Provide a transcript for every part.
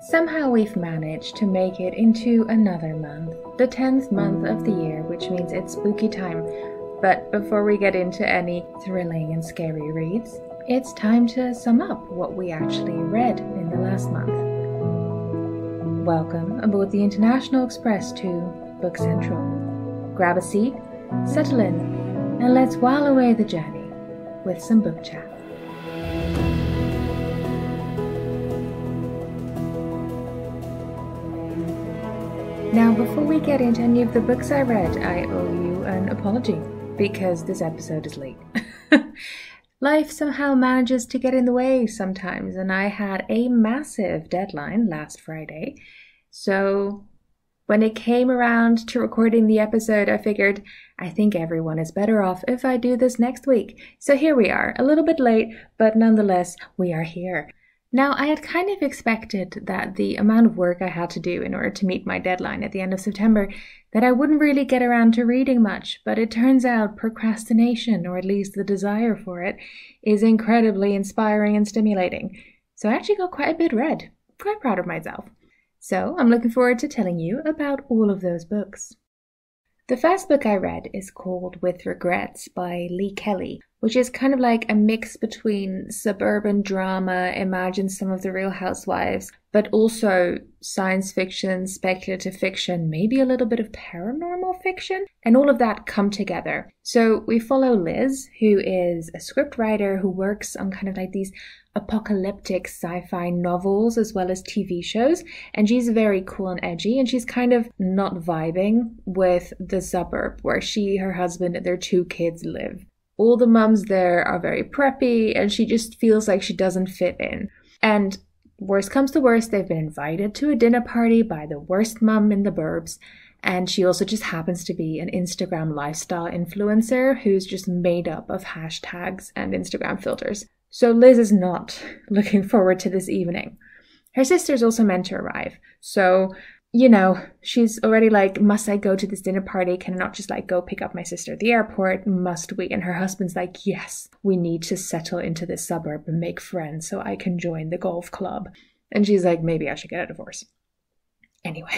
Somehow we've managed to make it into another month, the 10th month of the year, which means it's spooky time. But before we get into any thrilling and scary reads, it's time to sum up what we actually read in the last month. Welcome aboard the International Express to Book Central. Grab a seat, settle in, and let's while away the journey with some book chat. Now, before we get into any of the books I read, I owe you an apology, because this episode is late. Life somehow manages to get in the way sometimes, and I had a massive deadline last Friday. So when it came around to recording the episode, I figured, I think everyone is better off if I do this next week. So here we are, a little bit late, but nonetheless, we are here. Now, I had kind of expected that the amount of work I had to do in order to meet my deadline at the end of September, that I wouldn't really get around to reading much, but it turns out procrastination, or at least the desire for it, is incredibly inspiring and stimulating. So I actually got quite a bit read. Quite proud of myself. So I'm looking forward to telling you about all of those books. The first book I read is called With Regrets by Lee Kelly, which is kind of like a mix between suburban drama, Imagine Some of the Real Housewives, but also science fiction, speculative fiction, maybe a little bit of paranormal fiction, and all of that come together. So we follow Liz, who is a scriptwriter who works on kind of like these apocalyptic sci-fi novels as well as TV shows, and she's very cool and edgy, and she's kind of not vibing with the suburb where she, her husband, and their 2 kids live. All the mums there are very preppy, and she just feels like she doesn't fit in. And worst comes to worst, they've been invited to a dinner party by the worst mum in the burbs, and she also just happens to be an Instagram lifestyle influencer who's just made up of hashtags and Instagram filters. So Liz is not looking forward to this evening. Her sister's also meant to arrive, so she's already like, must I go to this dinner party? Can I not just like go pick up my sister at the airport? Must we? And her husband's like, yes, we need to settle into this suburb and make friends so I can join the golf club. And she's like, maybe I should get a divorce. Anyway,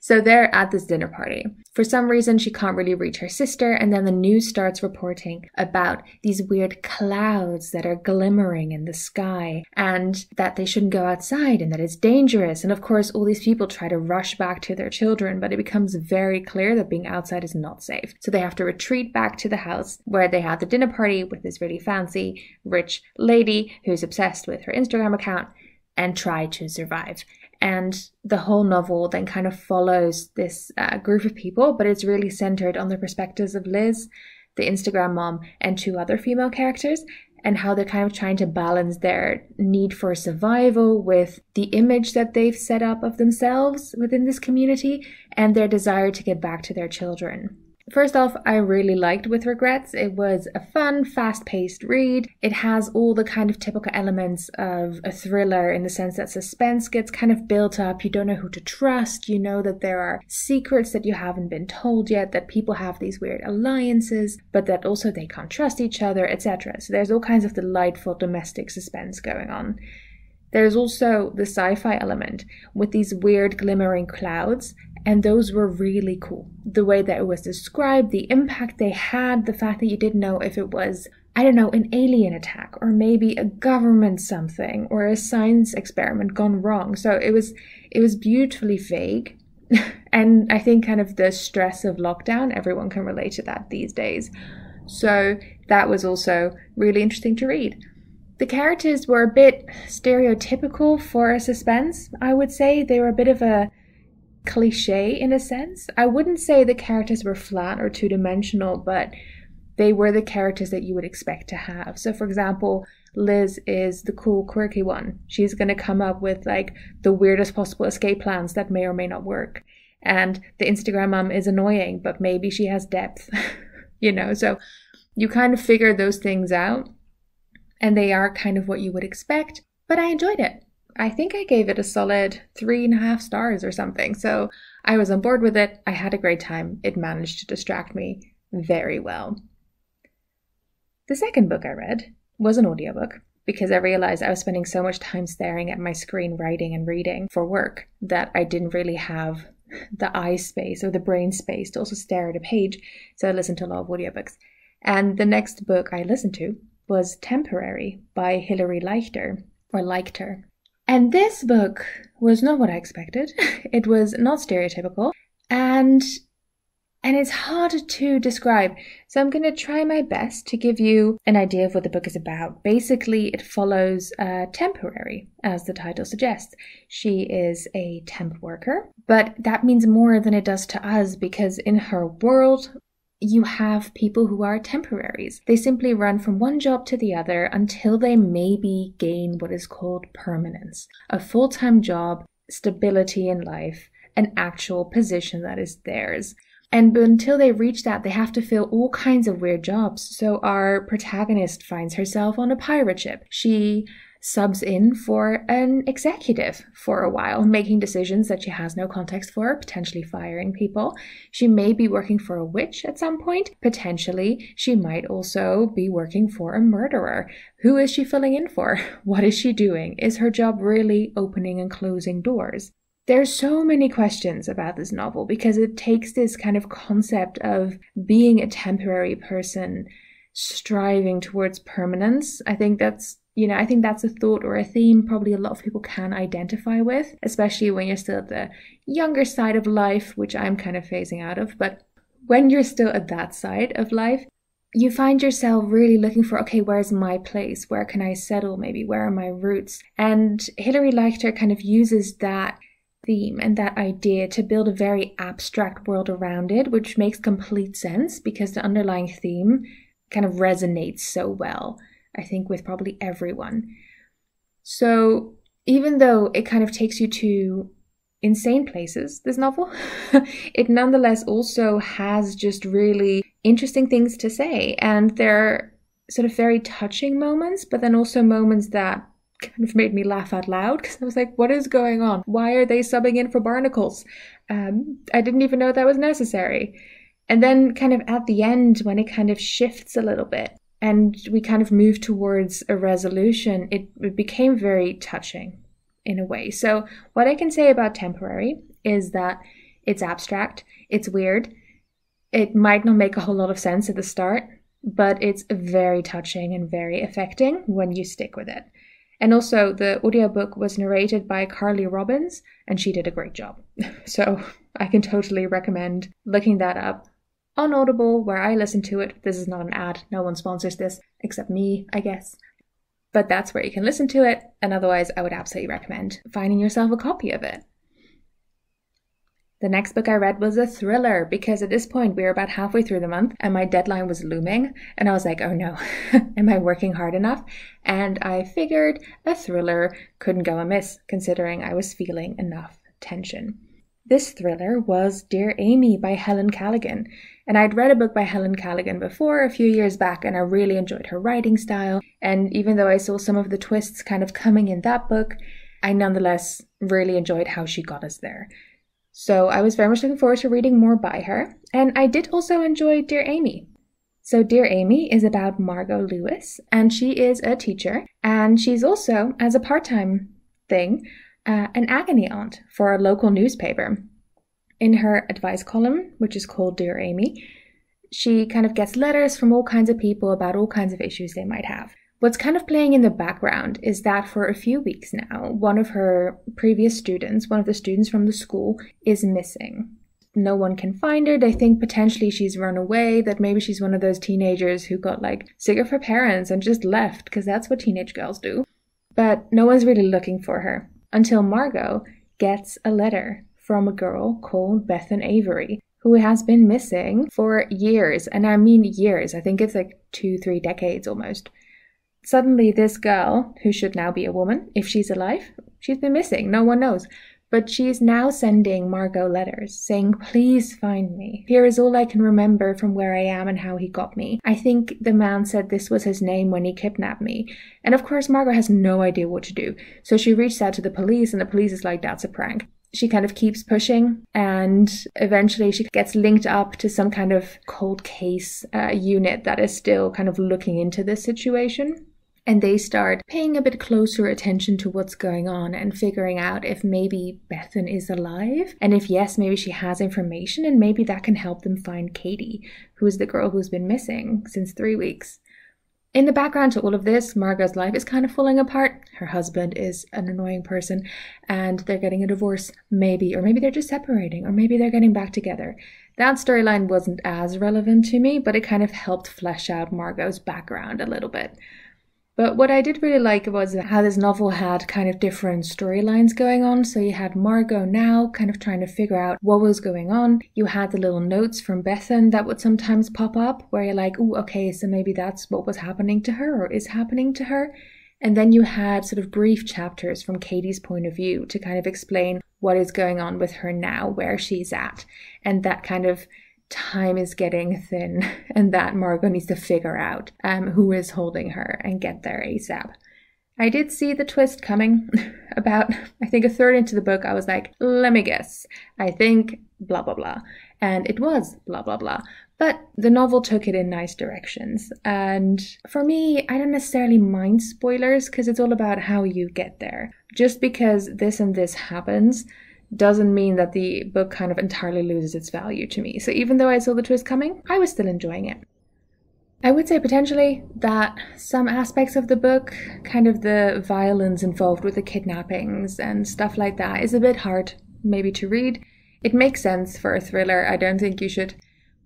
so they're at this dinner party. For some reason, she can't really reach her sister, and then the news starts reporting about these weird clouds that are glimmering in the sky, and that they shouldn't go outside, and that it's dangerous. And of course, all these people try to rush back to their children, but it becomes very clear that being outside is not safe. So they have to retreat back to the house where they had the dinner party with this really fancy, rich lady who's obsessed with her Instagram account, and try to survive. And the whole novel then kind of follows this group of people, but it's really centered on the perspectives of Liz, the Instagram mom, and 2 other female characters, and how they're kind of trying to balance their need for survival with the image that they've set up of themselves within this community, and their desire to get back to their children. First off, I really liked With Regrets. It was a fun, fast-paced read. It has all the kind of typical elements of a thriller in the sense that suspense gets kind of built up. You don't know who to trust. You know that there are secrets that you haven't been told yet, that people have these weird alliances, but that also they can't trust each other, etc. So there's all kinds of delightful domestic suspense going on. There's also the sci-fi element with these weird glimmering clouds, and those were really cool. The way that it was described, the impact they had, the fact that you didn't know if it was, I don't know, an alien attack, or maybe a government something, or a science experiment gone wrong. So it was beautifully vague. And I think kind of the stress of lockdown, everyone can relate to that these days. So that was also really interesting to read. The characters were a bit stereotypical for a suspense, I would say. They were a bit of a cliche in a sense. I wouldn't say the characters were flat or two-dimensional, but they were the characters that you would expect to have. So for example, Liz is the cool, quirky one. She's going to come up with like the weirdest possible escape plans that may or may not work. And the Instagram mom is annoying, but maybe she has depth, so you kind of figure those things out, and they are kind of what you would expect, but I enjoyed it. I think I gave it a solid 3.5 stars or something. So I was on board with it. I had a great time. It managed to distract me very well. The second book I read was an audiobook because I realized I was spending so much time staring at my screen writing and reading for work that I didn't really have the eye space or the brain space to also stare at a page. So I listened to a lot of audiobooks. And the next book I listened to was Temporary by Hilary Leichter, or Leichter. And this book was not what I expected. It was not stereotypical, and it's hard to describe. So I'm going to try my best to give you an idea of what the book is about. Basically, it follows Temporary, as the title suggests. She is a temp worker, but that means more than it does to us, because in her world, you have people who are temporaries. They simply run from one job to the other until they maybe gain what is called permanence, a full-time job, stability in life, an actual position that is theirs. And until they reach that, they have to fill all kinds of weird jobs. So our protagonist finds herself on a pirate ship. She subs in for an executive for a while, making decisions that she has no context for, potentially firing people. She may be working for a witch at some point. Potentially, she might also be working for a murderer. Who is she filling in for? What is she doing? Is her job really opening and closing doors? There's so many questions about this novel because it takes this kind of concept of being a temporary person striving towards permanence. I think that's a thought or a theme probably a lot of people can identify with, especially when you're still at the younger side of life, which I'm kind of phasing out of. But when you're still at that side of life, you find yourself really looking for, okay, where's my place? Where can I settle maybe? Where are my roots? And Hilary Leichter kind of uses that theme and that idea to build a very abstract world around it, which makes complete sense because the underlying theme kind of resonates so well, I think, with probably everyone. So even though it kind of takes you to insane places, this novel, it nonetheless also has just really interesting things to say. And they're sort of very touching moments, but then also moments that kind of made me laugh out loud because I was like, what is going on? Why are they subbing in for barnacles? I didn't even know that was necessary. And then kind of at the end, when it kind of shifts a little bit and we kind of move towards a resolution, it became very touching in a way. So what I can say about Temporary is that it's abstract, it's weird, it might not make a whole lot of sense at the start, but it's very touching and very affecting when you stick with it. And also, the audiobook was narrated by Carly Robbins, and she did a great job. So I can totally recommend looking that up on Audible, where I listen to it. This is not an ad. No one sponsors this, except me, I guess. But that's where you can listen to it. And otherwise, I would absolutely recommend finding yourself a copy of it. The next book I read was a thriller, because at this point we were about halfway through the month and my deadline was looming. And I was like, oh no, am I working hard enough? And I figured a thriller couldn't go amiss, considering I was feeling enough tension. This thriller was Dear Amy by Helen Callaghan. And I'd read a book by Helen Callaghan before a few years back, and I really enjoyed her writing style. And even though I saw some of the twists kind of coming in that book, I nonetheless really enjoyed how she got us there. So I was very much looking forward to reading more by her. And I did also enjoy Dear Amy. So Dear Amy is about Margot Lewis, and she is a teacher. And she's also, as a part-time thing, an agony aunt for a local newspaper. In her advice column, which is called Dear Amy, she kind of gets letters from all kinds of people about all kinds of issues they might have. What's kind of playing in the background is that for a few weeks now, one of her previous students, one of the students from the school, is missing. No one can find her. They think potentially she's run away, that maybe she's one of those teenagers who got sick of her parents and just left, because that's what teenage girls do. But no one's really looking for her until Margot gets a letter from a girl called Bethan Avery, who has been missing for years. And I mean years. I think it's 2-3 decades almost. Suddenly this girl, who should now be a woman, if she's alive, she's been missing, no one knows. But she's now sending Margot letters saying, please find me. Here is all I can remember from where I am and how he got me. I think the man said this was his name when he kidnapped me. And of course Margot has no idea what to do. So she reached out to the police, and the police is like, that's a prank. She kind of keeps pushing, and eventually she gets linked up to some kind of cold case unit that is still kind of looking into this situation. And they start paying a bit closer attention to what's going on and figuring out if maybe Bethan is alive. And if yes, maybe she has information, and maybe that can help them find Katie, who is the girl who's been missing since 3 weeks. In the background to all of this, Margot's life is kind of falling apart. Her husband is an annoying person and they're getting a divorce, maybe. Or maybe they're just separating, or maybe they're getting back together. That storyline wasn't as relevant to me, but it kind of helped flesh out Margot's background a little bit. But what I did really like was how this novel had kind of different storylines going on. So you had Margot now kind of trying to figure out what was going on. You had the little notes from Bethan that would sometimes pop up where you're like, oh, okay, so maybe that's what was happening to her or is happening to her. And then you had sort of brief chapters from Katie's point of view to kind of explain what is going on with her now, where she's at. And that kind of time is getting thin and that Margot needs to figure out who is holding her and get there ASAP. I did see the twist coming. About, I think, a third into the book, I was like, let me guess. I think blah, blah, blah. And it was blah, blah, blah. But the novel took it in nice directions. And for me, I don't necessarily mind spoilers because it's all about how you get there. Just because this and this happens doesn't mean that the book kind of entirely loses its value to me. So even though I saw the twist coming, I was still enjoying it. I would say potentially that some aspects of the book, kind of the violence involved with the kidnappings and stuff like that, is a bit hard maybe to read. It makes sense for a thriller. I don't think you should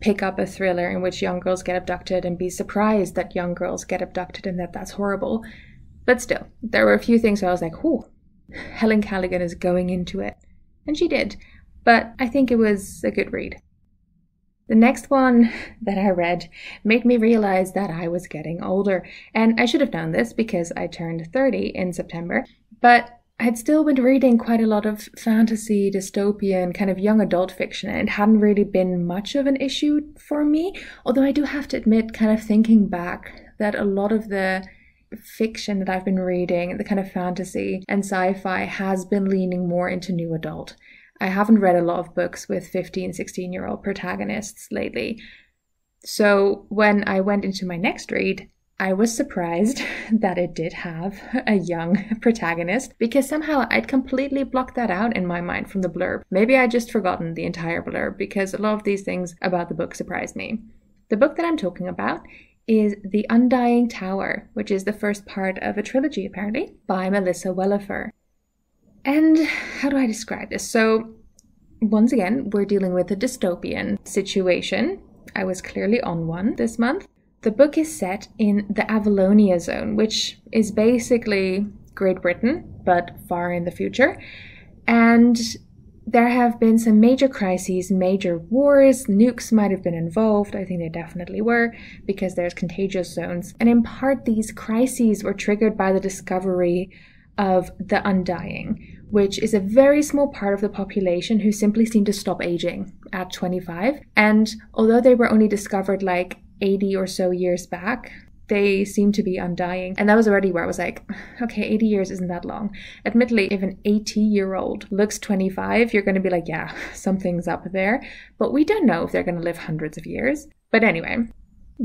pick up a thriller in which young girls get abducted and be surprised that young girls get abducted and that that's horrible. But still, there were a few things where I was like, whew, Helen Callaghan is going into it. And she did, but I think it was a good read. The next one that I read made me realize that I was getting older. And I should have known this because I turned 30 in September. But I had still been reading quite a lot of fantasy, dystopian, kind of young adult fiction. And it hadn't really been much of an issue for me. Although I do have to admit, kind of thinking back, that a lot of the fiction that I've been reading, the kind of fantasy and sci-fi, has been leaning more into new adult. I haven't read a lot of books with 15, 16-year-old protagonists lately. So when I went into my next read, I was surprised that it did have a young protagonist, because somehow I'd completely blocked that out in my mind from the blurb. Maybe I'd just forgotten the entire blurb, because a lot of these things about the book surprised me. The book that I'm talking about is The Undying Tower, which is the first part of a trilogy, apparently, by Melissa Welliver. And how do I describe this? So, once again, we're dealing with a dystopian situation. I was clearly on one this month. The book is set in the Avalonia zone, which is basically Great Britain, but far in the future. And there have been some major crises, major wars, nukes might have been involved. I think they definitely were, because there's contagious zones. And in part, these crises were triggered by the discovery of the Undying, which is a very small part of the population who simply seem to stop aging at 25. And although they were only discovered like 80 or so years back, they seem to be undying. And that was already where I was like, okay, 80 years isn't that long. Admittedly, if an 80-year-old looks 25, you're going to be like, yeah, something's up there. But we don't know if they're going to live hundreds of years. But anyway,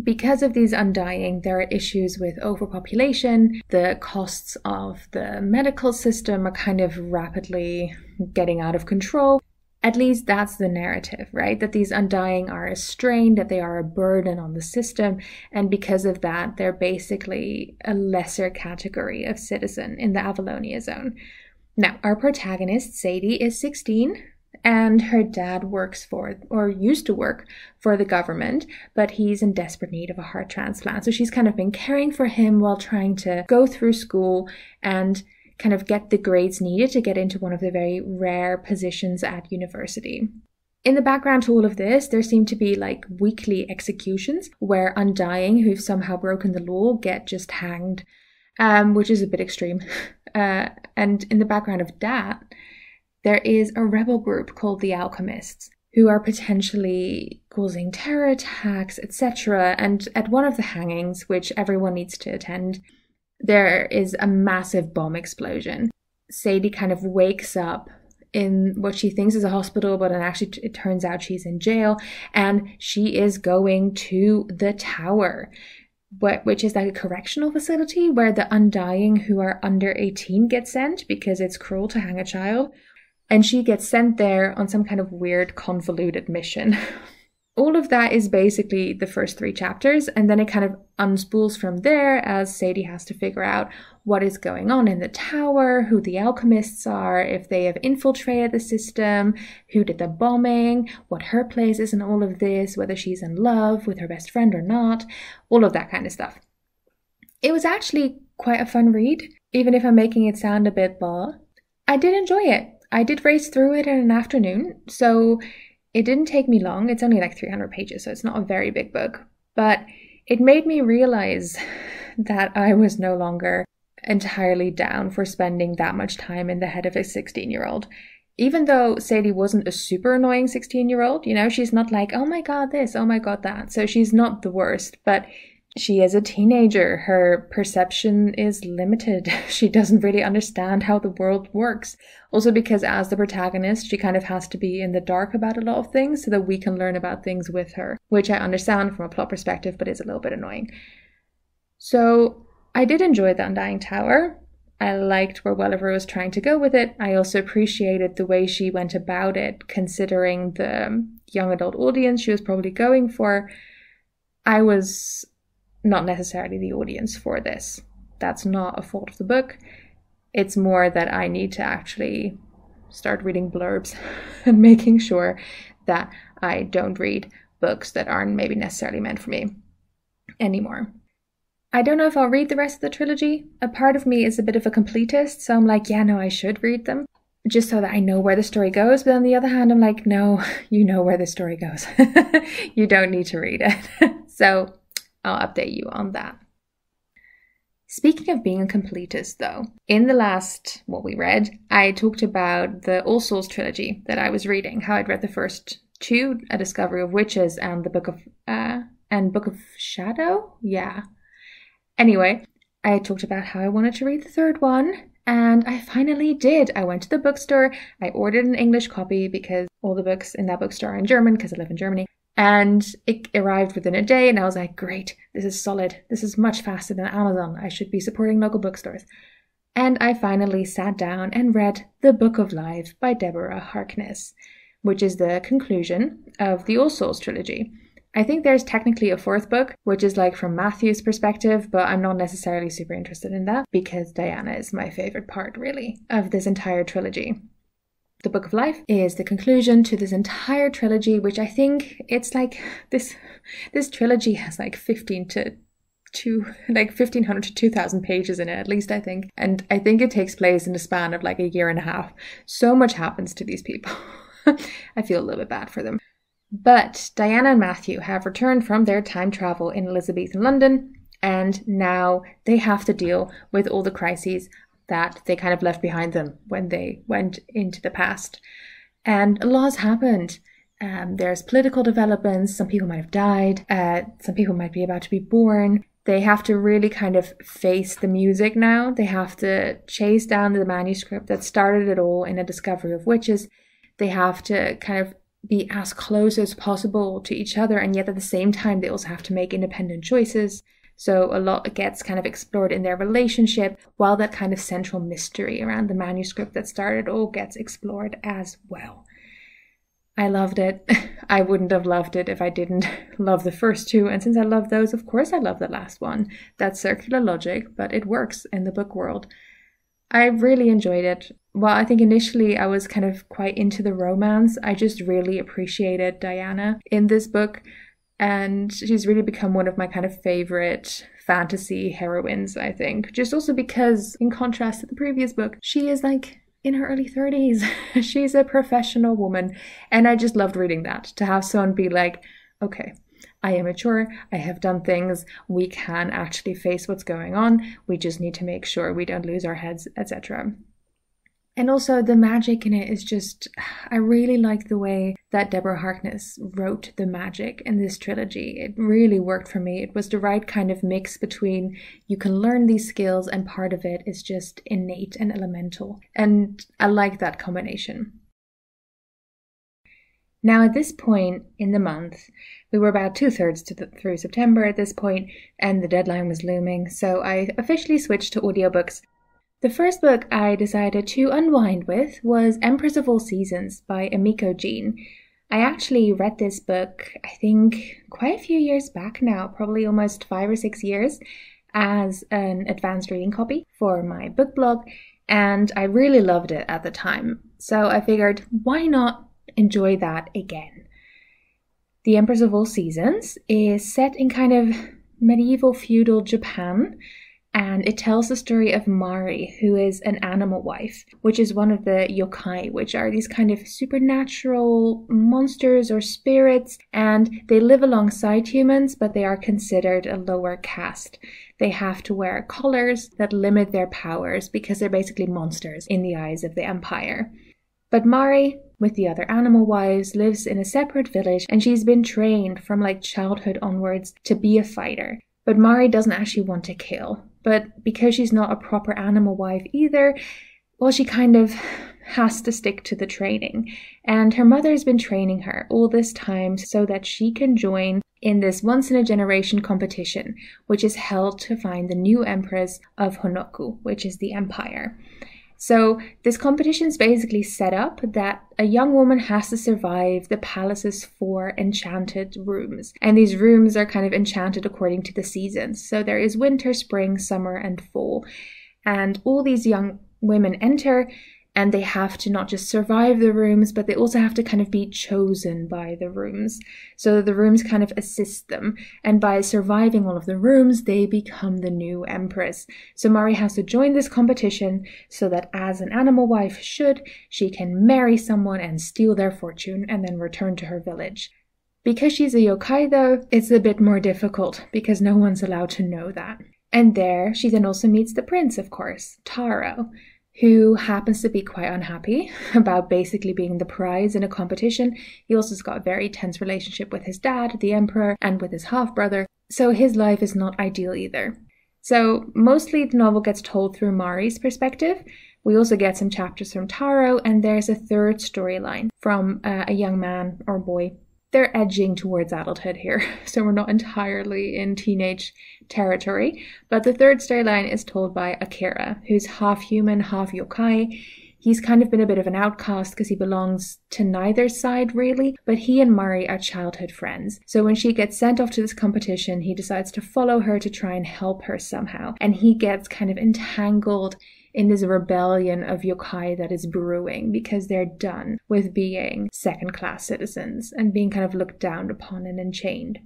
because of these undying, there are issues with overpopulation. The costs of the medical system are kind of rapidly getting out of control. At least that's the narrative, right? That these undying are a strain, that they are a burden on the system, and because of that, they're basically a lesser category of citizen in the Avalonia zone. Now, our protagonist, Sadie, is 16, and her dad works for, or used to work for, the government, but he's in desperate need of a heart transplant. So she's kind of been caring for him while trying to go through school and kind of get the grades needed to get into one of the very rare positions at university. In the background to all of this, there seem to be like weekly executions where undying who've somehow broken the law get just hanged, which is a bit extreme. And in the background of that, there is a rebel group called the Alchemists who are potentially causing terror attacks, etc. And at one of the hangings, which everyone needs to attend, there is a massive bomb explosion. Sadie kind of wakes up in what she thinks is a hospital, but actually it turns out she's in jail, and she is going to the tower. which is like a correctional facility where the Undying who are under 18 get sent because it's cruel to hang a child. And she gets sent there on some kind of weird convoluted mission. All of that is basically the first 3 chapters, and then it kind of unspools from there as Sadie has to figure out what is going on in the tower, who the alchemists are, if they have infiltrated the system, who did the bombing, what her place is in all of this, whether she's in love with her best friend or not, all of that kind of stuff. It was actually quite a fun read, even if I'm making it sound a bit blah. I did enjoy it. I did race through it in an afternoon, so it didn't take me long. It's only like 300 pages, so it's not a very big book. But it made me realize that I was no longer entirely down for spending that much time in the head of a 16-year-old. Even though Sadie wasn't a super annoying 16-year-old, you know, she's not like, oh my god this, oh my god that. So she's not the worst, but she is a teenager. Her perception is limited. She doesn't really understand how the world works. Also because as the protagonist, she kind of has to be in the dark about a lot of things so that we can learn about things with her, which I understand from a plot perspective, but is a little bit annoying. So I did enjoy The Undying Tower. I liked where Welliver was trying to go with it. I also appreciated the way she went about it, considering the young adult audience she was probably going for. I was not necessarily the audience for this. That's not a fault of the book. It's more that I need to actually start reading blurbs and making sure that I don't read books that aren't maybe necessarily meant for me anymore. I don't know if I'll read the rest of the trilogy. A part of me is a bit of a completist, so I'm like, yeah, no, I should read them, just so that I know where the story goes. But on the other hand, I'm like, no, you know where the story goes. You don't need to read it. So I'll update you on that. Speaking of being a completist, though, in the last, what we read, I talked about the All Souls trilogy that I was reading, how I'd read the first 2, A Discovery of Witches and the Book of Shadow? Yeah. Anyway, I talked about how I wanted to read the 3rd one, and I finally did. I went to the bookstore, I ordered an English copy because all the books in that bookstore are in German because I live in Germany. And it arrived within a day, and I was like, great, this is solid. This is much faster than Amazon. I should be supporting local bookstores. And I finally sat down and read The Book of Life by Deborah Harkness, which is the conclusion of the All Souls trilogy. I think there's technically a 4th book, which is like from Matthew's perspective, but I'm not necessarily super interested in that because Diana is my favorite part, really, of this entire trilogy. The Book of Life is the conclusion to this entire trilogy, which I think it's like this trilogy has like 1,500 to 2,000 pages in it, at least I think. And I think it takes place in the span of like a year and a half. So much happens to these people. I feel a little bit bad for them. But Diana and Matthew have returned from their time travel in Elizabethan London, and now they have to deal with all the crises that they kind of left behind them when they went into the past. And a lot has happened. There's political developments, some people might have died, some people might be about to be born. They have to really kind of face the music now. They have to chase down the manuscript that started it all in A Discovery of Witches. They have to kind of be as close as possible to each other, and yet at the same time they also have to make independent choices. So a lot gets kind of explored in their relationship, while that kind of central mystery around the manuscript that started all gets explored as well. I loved it. I wouldn't have loved it if I didn't love the first 2, and since I love those, of course I love the last one. That's circular logic, but it works in the book world. I really enjoyed it. Well, I think initially I was kind of quite into the romance. I just really appreciated Diana in this book. And she's really become one of my kind of favorite fantasy heroines, I think. Just also because, in contrast to the previous book, she is like in her early 30s. She's a professional woman. And I just loved reading that. To have someone be like, okay, I am mature, I have done things, we can actually face what's going on, we just need to make sure we don't lose our heads, etc. And also the magic in it is just, I really like the way that Deborah Harkness wrote the magic in this trilogy. It really worked for me. It was the right kind of mix between you can learn these skills and part of it is just innate and elemental. And I like that combination. Now, at this point in the month, we were about 2/3 through September at this point, and the deadline was looming, so I officially switched to audiobooks. The first book I decided to unwind with was Empress of All Seasons by Emiko. I actually read this book, I think, quite a few years back now, probably almost 5 or 6 years, as an advanced reading copy for my book blog, and I really loved it at the time. So I figured, why not enjoy that again? The Empress of All Seasons is set in kind of medieval feudal Japan, and it tells the story of Mari, who is an animal wife, which is one of the yokai, which are these kind of supernatural monsters or spirits, and they live alongside humans, but they are considered a lower caste. They have to wear collars that limit their powers because they're basically monsters in the eyes of the empire. But Mari, with the other animal wives, lives in a separate village, and she's been trained from childhood onwards to be a fighter. But Mari doesn't actually want to kill. But because she's not a proper animal wife either, well, she kind of has to stick to the training. And her mother's been training her all this time so that she can join in this once-in-a-generation competition, which is held to find the new Empress of Hanako, which is the empire. So this competition is basically set up that a young woman has to survive the palace's 4 enchanted rooms. And these rooms are kind of enchanted according to the seasons. So there is winter, spring, summer, and fall. And all these young women enter, and they have to not just survive the rooms, but they also have to kind of be chosen by the rooms. So the rooms kind of assist them. And by surviving all of the rooms, they become the new empress. So Mari has to join this competition so that as an animal wife should, she can marry someone and steal their fortune and then return to her village. Because she's a yokai though, it's a bit more difficult because no one's allowed to know that. And there, she then also meets the prince, of course, Taro, who happens to be quite unhappy about basically being the prize in a competition. He also has got a very tense relationship with his dad, the emperor, and with his half-brother, so his life is not ideal either. So mostly the novel gets told through Mari's perspective. We also get some chapters from Taro, and there's a third storyline from a young man or boy. They're edging towards adulthood here, so we're not entirely in teenage territory. But the third storyline is told by Akira, who's half human, half yokai. He's kind of been a bit of an outcast because he belongs to neither side really, but he and Mari are childhood friends. So when she gets sent off to this competition, he decides to follow her to try and help her somehow. And he gets kind of entangled in this rebellion of yokai that is brewing because they're done with being second-class citizens and being kind of looked down upon and enchained.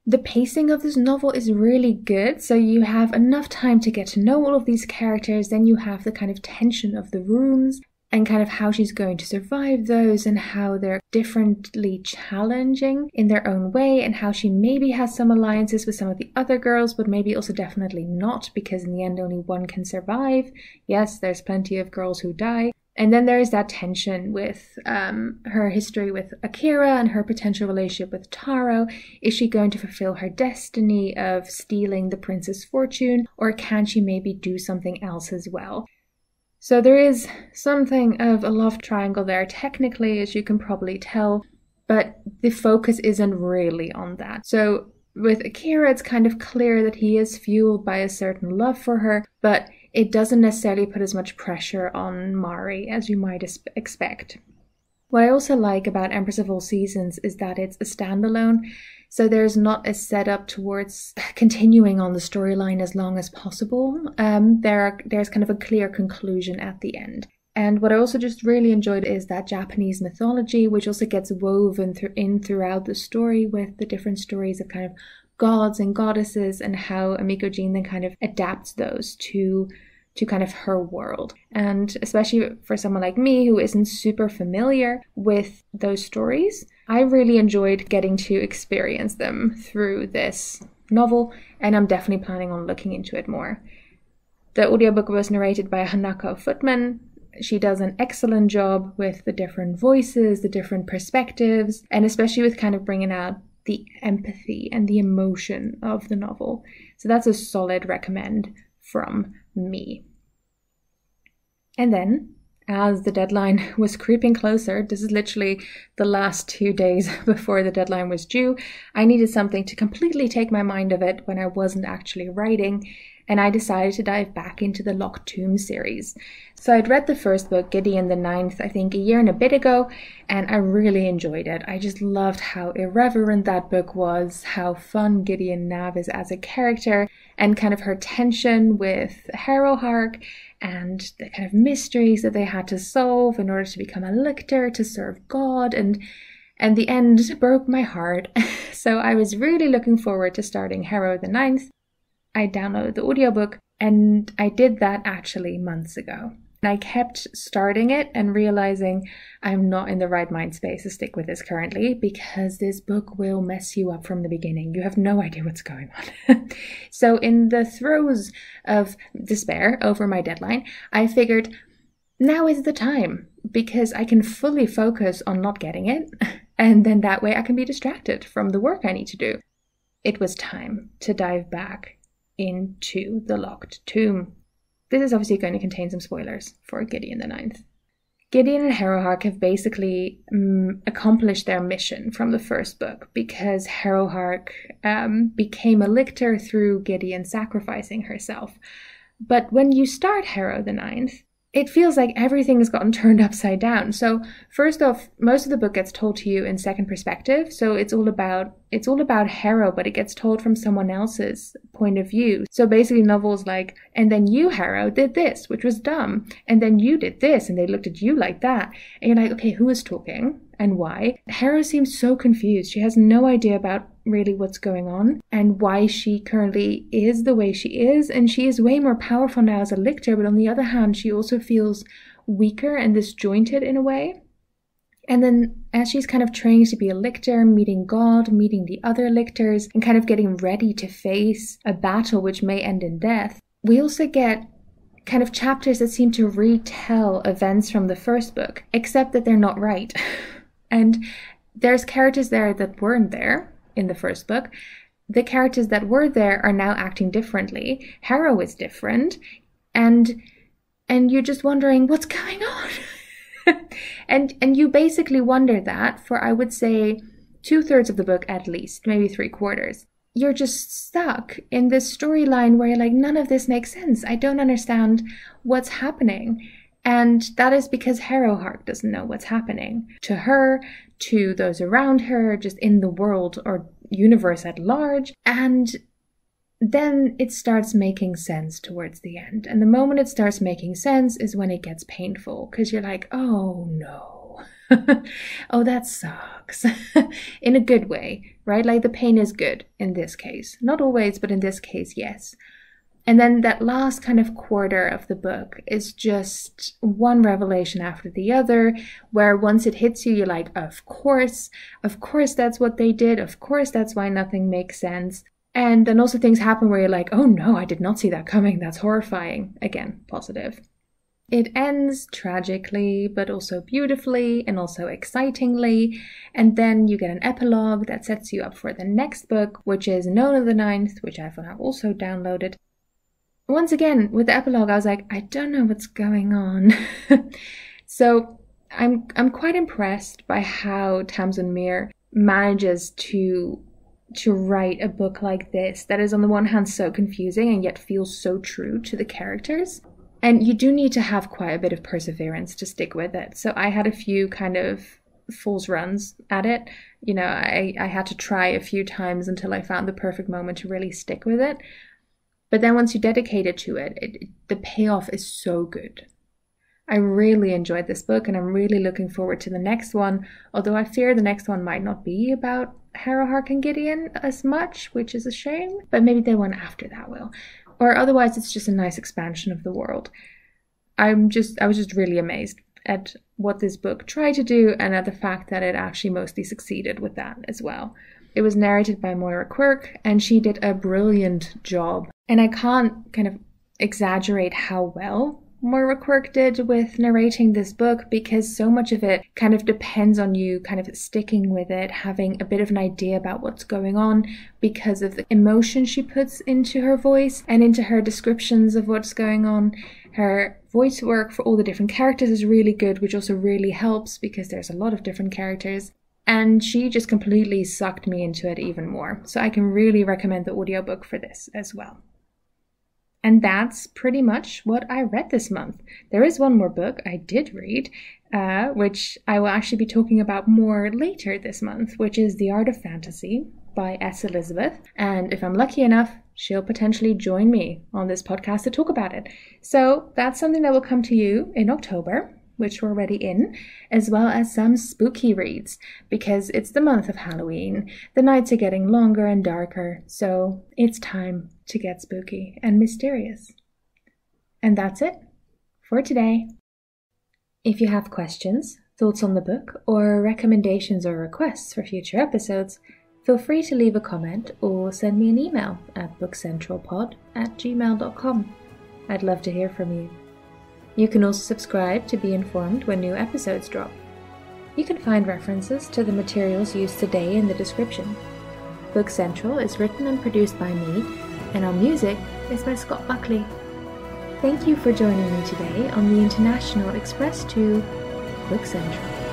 The pacing of this novel is really good, so you have enough time to get to know all of these characters, then you have the kind of tension of the rooms and kind of how she's going to survive those and how they're differently challenging in their own way and how she maybe has some alliances with some of the other girls, but maybe also definitely not because in the end only one can survive. Yes, there's plenty of girls who die. And then there is that tension with her history with Akira and her potential relationship with Taro. Is she going to fulfill her destiny of stealing the prince's fortune, or can she maybe do something else as well? So there is something of a love triangle there technically, as you can probably tell, but the focus isn't really on that. So with Akira, it's kind of clear that he is fueled by a certain love for her, but it doesn't necessarily put as much pressure on Mari as you might expect. What I also like about Empress of All Seasons is that it's a standalone, so there's not a setup towards continuing on the storyline as long as possible. There's kind of a clear conclusion at the end. And what I also just really enjoyed is that Japanese mythology, which also gets woven throughout the story with the different stories of kind of gods and goddesses and how Emiko then kind of adapts those to kind of her world. And especially for someone like me who isn't super familiar with those stories, I really enjoyed getting to experience them through this novel, and I'm definitely planning on looking into it more. The audiobook was narrated by Hanako Footman. She does an excellent job with the different voices, the different perspectives, and especially with kind of bringing out the empathy and the emotion of the novel. So that's a solid recommend from me. And then, as the deadline was creeping closer. This is literally the last 2 days before the deadline was due. I needed something to completely take my mind off it when I wasn't actually writing, and I decided to dive back into the Locked Tomb series. So I'd read the first book, Gideon the Ninth, I think a year and a bit ago, and I really enjoyed it. I just loved how irreverent that book was, how fun Gideon Nav is as a character, and kind of her tension with Harrow, and the kind of mysteries that they had to solve in order to become a lictor, to serve God, and the end broke my heart. So I was really looking forward to starting Harrow the Ninth. I downloaded the audiobook, and I did that actually months ago. And I kept starting it and realizing I'm not in the right mind space to stick with this currently, because this book will mess you up from the beginning. You have no idea what's going on. So in the throes of despair over my deadline, I figured now is the time, because I can fully focus on not getting it, and then that way I can be distracted from the work I need to do. It was time to dive back into the Locked Tomb. This is obviously going to contain some spoilers for Gideon the Ninth. Gideon and Harrow have basically accomplished their mission from the first book, because Harrow became a lictor through Gideon sacrificing herself. But when you start Harrow the Ninth, it feels like everything has gotten turned upside down. So first off, most of the book gets told to you in second perspective. So it's all about Harrow, but it gets told from someone else's point of view. So basically novels like, and then you, Harrow, did this, which was dumb. And then you did this, and they looked at you like that. And you're like, okay, who is talking and why? Harrow seems so confused. She has no idea about really what's going on and why she currently is the way she is. And she is way more powerful now as a lictor, but on the other hand, she also feels weaker and disjointed in a way. And then as she's kind of training to be a lictor, meeting God, meeting the other lictors, and kind of getting ready to face a battle which may end in death, we also get kind of chapters that seem to retell events from the first book, except that they're not right. And there's characters there that weren't there in the first book. The characters that were there are now acting differently. Harrow is different. And you're just wondering, what's going on? and you basically wonder that for, I would say, 2/3 of the book at least, maybe 3/4. You're just stuck in this storyline where you're like, none of this makes sense. I don't understand what's happening. And that is because Harrow doesn't know what's happening to her, to those around her, just in the world or universe at large. And then it starts making sense towards the end. And the moment it starts making sense is when it gets painful, because you're like, oh no. Oh, that sucks. In a good way, right? Like the pain is good in this case. Not always, but in this case, yes. And then that last kind of quarter of the book is just one revelation after the other, where once it hits you, you're like, of course that's what they did. Of course, that's why nothing makes sense. And then also things happen where you're like, oh no, I did not see that coming. That's horrifying. Again, positive. It ends tragically, but also beautifully and also excitingly. And then you get an epilogue that sets you up for the next book, which is Nona the Ninth, which I've now also downloaded. Once again, with the epilogue, I was like, I don't know what's going on. So I'm quite impressed by how Tamsyn Muir manages to write a book like this that is on the one hand so confusing and yet feels so true to the characters. And you do need to have quite a bit of perseverance to stick with it. So I had a few kind of false runs at it. You know, I had to try a few times until I found the perfect moment to really stick with it. But then once you dedicate it to it, the payoff is so good. I really enjoyed this book, and I'm really looking forward to the next one, although I fear the next one might not be about Harrow and Gideon as much, which is a shame, but maybe the one after that will. Or otherwise, it's just a nice expansion of the world. I was just really amazed at what this book tried to do, and at the fact that it actually mostly succeeded with that as well. It was narrated by Moira Quirk, and she did a brilliant job. And I can't kind of exaggerate how well Moira Quirk did with narrating this book, because so much of it kind of depends on you kind of sticking with it, having a bit of an idea about what's going on because of the emotion she puts into her voice and into her descriptions of what's going on. Her voice work for all the different characters is really good, which also really helps because there's a lot of different characters. And she just completely sucked me into it even more. So I can really recommend the audiobook for this as well. And that's pretty much what I read this month. There is one more book I did read, which I will actually be talking about more later this month, which is The Art of Fantasy by S. Elizabeth. And if I'm lucky enough, she'll potentially join me on this podcast to talk about it. So that's something that will come to you in October, which we're already in, as well as some spooky reads, because it's the month of Halloween. The nights are getting longer and darker, so it's time to get spooky and mysterious. And that's it for today. If you have questions, thoughts on the book, or recommendations or requests for future episodes, feel free to leave a comment or send me an email at bookcentralpod@gmail.com. I'd love to hear from you. You can also subscribe to be informed when new episodes drop. You can find references to the materials used today in the description. Book Central is written and produced by me, and our music is by Scott Buckley. Thank you for joining me today on the International Express to Book Central.